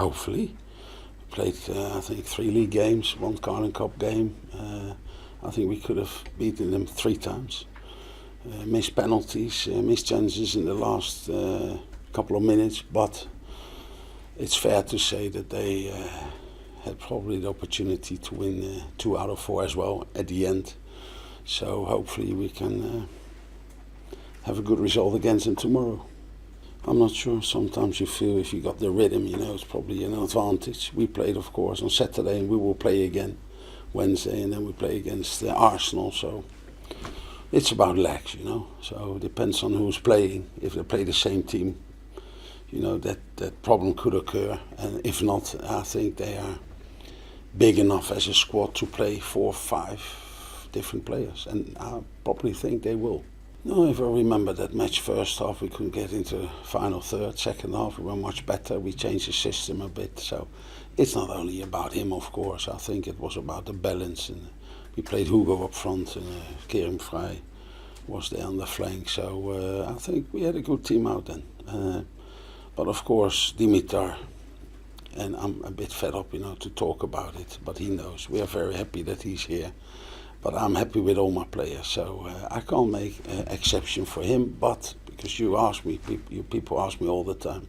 hopefully. Played, I think, 3 league games, 1 Carling Cup game. I think we could have beaten them 3 times. Missed penalties, missed chances in the last couple of minutes, but it's fair to say that they had probably the opportunity to win 2 out of 4 as well at the end. So hopefully we can have a good result against them tomorrow. I'm not sure. Sometimes you feel if you got the rhythm, it's probably an advantage. We played, of course, on Saturday, and we will play again Wednesday, and then we play against Arsenal. So it's about legs, So it depends on who's playing. If they play the same team, that problem could occur. And if not, I think they are big enough as a squad to play 4 or 5 different players, and I probably think they will. No, if I remember that match, first half we couldn't get into the final third. Second half we were much better. We changed the system a bit. So it's not only about him, of course. I think it was about the balance. And we played Hugo up front, and Kerem Vrij was there on the flank. So I think we had a good team out then. But of course, Dimitar, and I'm a bit fed up, to talk about it. But he knows. We are very happy that he's here. But I'm happy with all my players, so I can't make an exception for him. But because you people ask me all the time,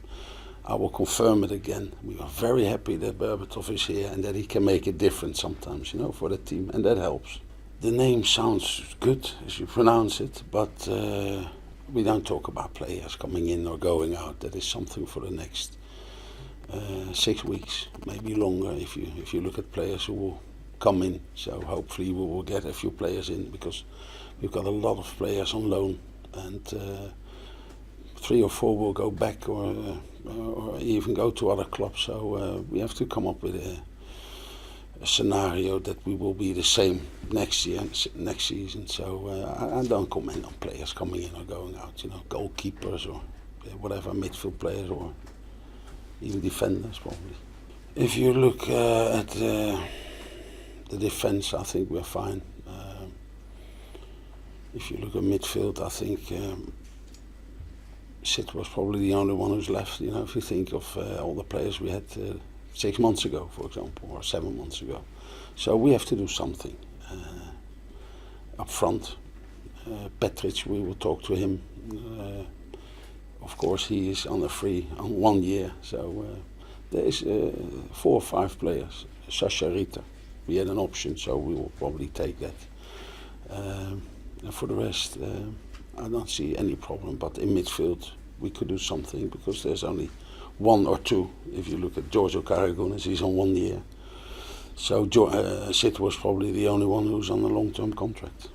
I will confirm it again. We are very happy that Berbatov is here and that he can make a difference sometimes, for the team, and that helps. The name sounds good as you pronounce it, but we don't talk about players coming in or going out. That is something for the next 6 weeks, maybe longer. If you look at players who will come in, so hopefully we will get a few players in, because we've got a lot of players on loan, and 3 or 4 will go back or even go to other clubs. So we have to come up with a scenario that we will be the same next season. So I don't comment on players coming in or going out. Goalkeepers or whatever, midfield players or even defenders probably. If you look at the defense, I think we're fine. If you look at midfield, I think Sid was probably the only one who's left. If you think of all the players we had 6 months ago, for example, or 7 months ago. So we have to do something up front. Petric, we will talk to him. Of course, he is on 1 year. So there is 4 or 5 players. Sasha Rita, we had an option, so we will probably take that. And for the rest, I don't see any problem. But in midfield, we could do something, because there's only 1 or 2. If you look at Giorgio Karagounis, he's on 1 year. So Sid was probably the only one who's on a long-term contract.